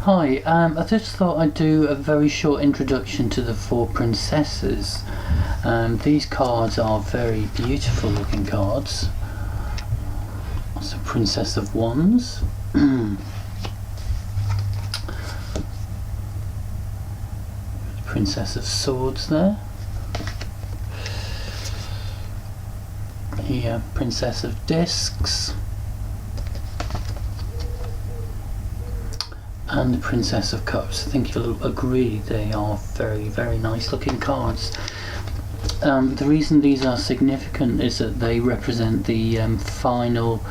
Hi, I just thought I'd do a very short introduction to the four princesses. These cards are very beautiful looking cards. That's a Princess of Wands. Princess of Swords there. Here, Princess of Discs. And the Princess of Cups. I think you'll agree they are very, very nice looking cards. The reason these are significant is that they represent the final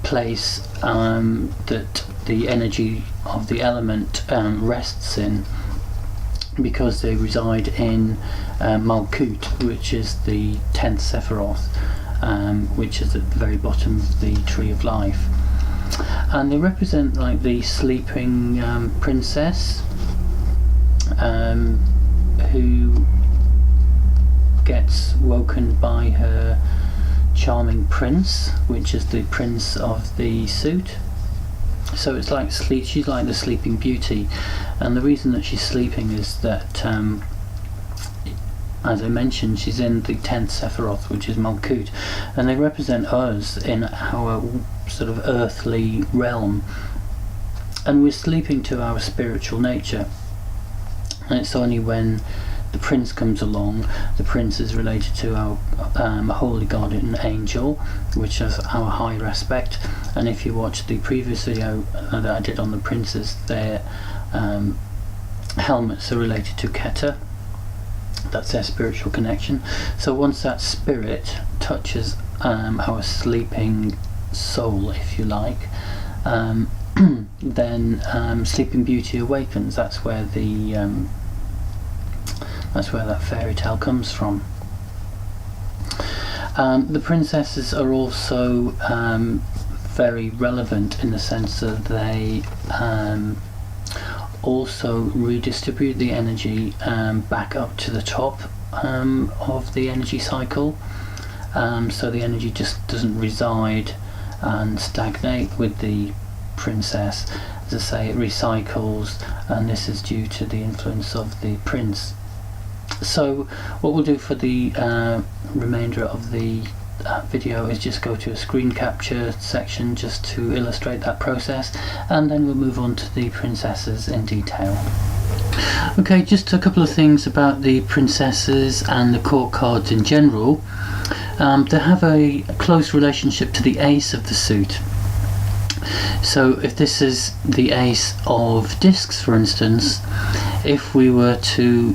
place that the energy of the element rests in, because they reside in Malkut, which is the 10th Sephiroth, which is at the very bottom of the Tree of Life. And they represent like the sleeping princess who gets woken by her charming prince, which is the prince of the suit. So it's like she's like the sleeping beauty, and the reason that she's sleeping is that as I mentioned, she's in the 10th Sephiroth, which is Malkut, and they represent us in our sort of earthly realm, and we're sleeping to our spiritual nature. And it's only when the prince comes along, the prince is related to our holy guardian angel, which is our higher aspect. And if you watch the previous video that I did on the princes, their helmets are related to Keta. That's their spiritual connection. So once that spirit touches our sleeping soul, if you like, then Sleeping Beauty awakens. That's where that fairy tale comes from. The princesses are also very relevant in the sense that they also redistribute the energy back up to the top of the energy cycle, so the energy just doesn't reside and stagnate with the princess. As I say, it recycles, and this is due to the influence of the prince. So what we'll do for the remainder of the video is just go to a screen capture section just to illustrate that process, and then we'll move on to the princesses in detail. Okay, just a couple of things about the princesses and the court cards in general. They have a close relationship to the ace of the suit. So if this is the ace of discs, for instance, if we were to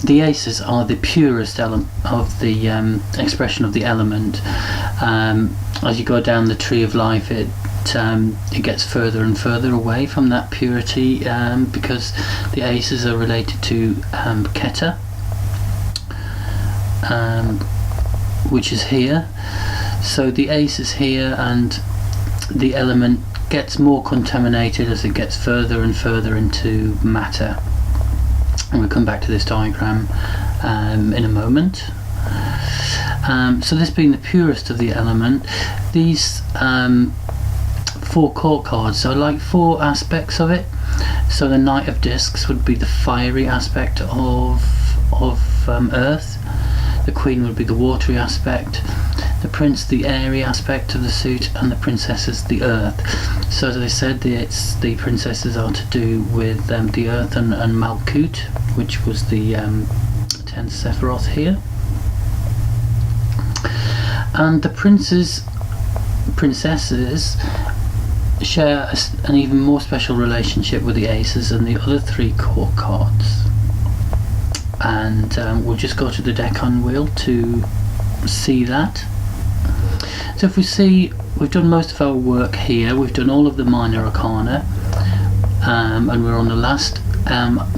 the aces are the purest element of the expression of the element. As you go down the Tree of Life, it gets further and further away from that purity, because the aces are related to Keta, which is here. So the ace is here, and the element gets more contaminated as it gets further and further into matter. And we'll come back to this diagram in a moment. So this being the purest of the element, these four court cards are like four aspects of it. So the Knight of Discs would be the fiery aspect of Earth. The Queen would be the watery aspect. The Prince, the airy aspect of the suit, and the Princesses, the Earth. So as I said, the princesses are to do with the Earth and Malkut, which was the 10th Sephiroth here. And the princesses share an even more special relationship with the aces and the other three court cards. And we'll just go to the Deccan wheel to see that. So if we see, we've done most of our work here. We've done all of the minor arcana, and we're on the last.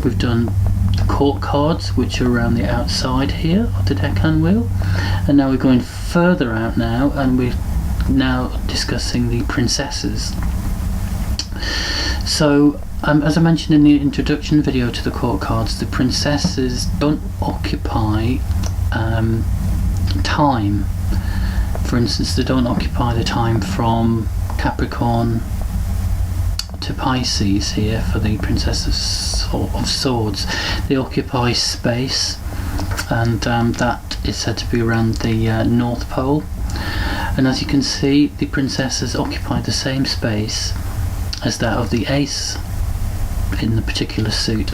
We've done the court cards, which are around the outside here of the Deccan wheel, and now we're going further out now, and we're now discussing the princesses. So as I mentioned in the introduction video to the court cards, the princesses don't occupy time. For instance, they don't occupy the time from Capricorn into Pisces here for the Princess of Swords. They occupy space, and that is said to be around the North Pole. And as you can see, the princesses occupy the same space as that of the ace in the particular suit.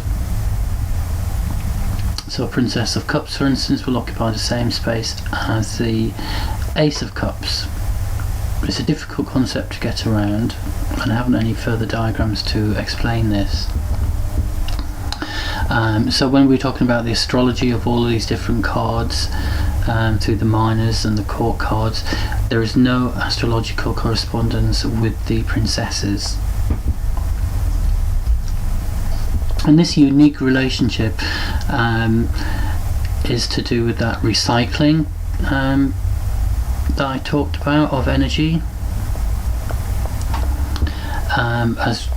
So a Princess of Cups, for instance, will occupy the same space as the Ace of Cups. It's a difficult concept to get around, and I haven't any further diagrams to explain this. So when we're talking about the astrology of all of these different cards, through the minors and the court cards, there is no astrological correspondence with the princesses. And this unique relationship is to do with that recycling that I talked about of energy. As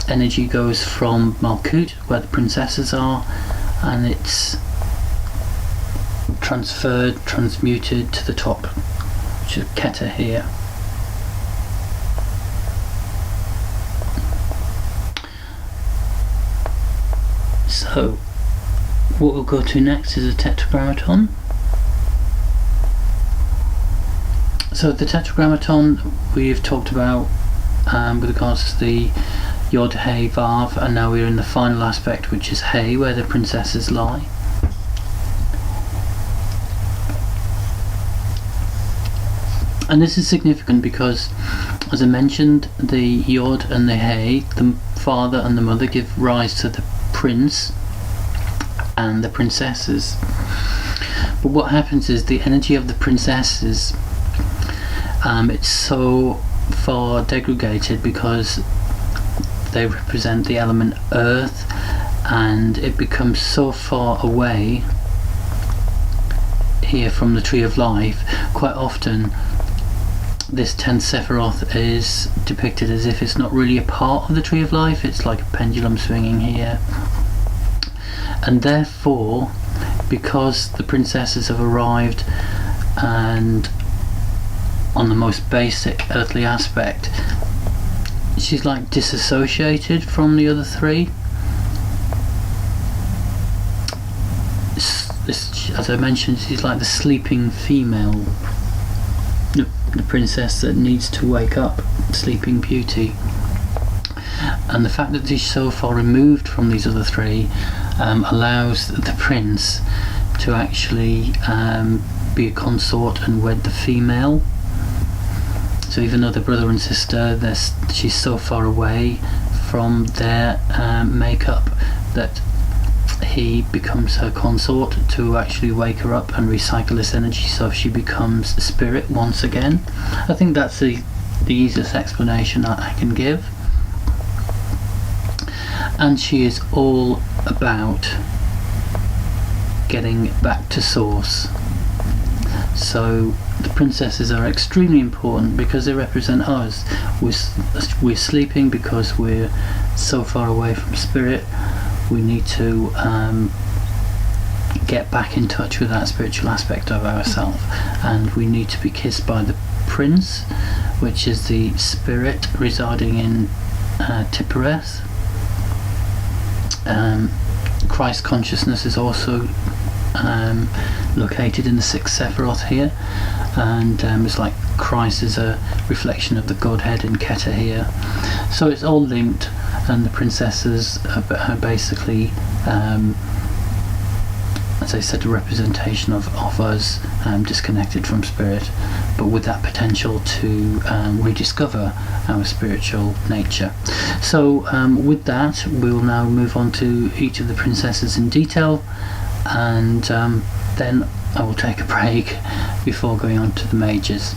energy goes from Malkut, where the princesses are, and it's transmuted to the top, which is B.O.T.A here. So what we'll go to next is a tetragrammaton. So the tetragrammaton we've talked about with regards to the Yod, Hey, Vav, and now we're in the final aspect, which is Hey, where the princesses lie. And this is significant because, as I mentioned, the Yod and the Hey, the father and the mother, give rise to the prince and the princesses. But what happens is the energy of the princesses, it's so far degraded because they represent the element earth, and it becomes so far away here from the tree of life. Quite often this 10th Sephiroth is depicted as if it's not really a part of the tree of life. It's like a pendulum swinging here, and therefore, because the princesses have arrived and on the most basic earthly aspect, she's like disassociated from the other three. As I mentioned, she's like the sleeping female, the princess that needs to wake up, Sleeping Beauty. And the fact that she's so far removed from these other three allows the prince to actually be a consort and wed the female. So even though they're brother and sister, she's so far away from their makeup that he becomes her consort to actually wake her up and recycle this energy, so she becomes spirit once again. I think that's the easiest explanation I can give. And she is all about getting back to source. So the princesses are extremely important because they represent us. We're sleeping because we're so far away from spirit. We need to get back in touch with that spiritual aspect of ourselves, and we need to be kissed by the prince, which is the spirit residing in Tiphereth. Christ consciousness is also located in the 6th Sephiroth here, and it's like Christ is a reflection of the Godhead in B.O.T.A here. So it's all linked, and the princesses are basically, as I said, a representation of us disconnected from spirit, but with that potential to rediscover our spiritual nature. So with that, we'll now move on to each of the princesses in detail, and then I will take a break before going on to the majors.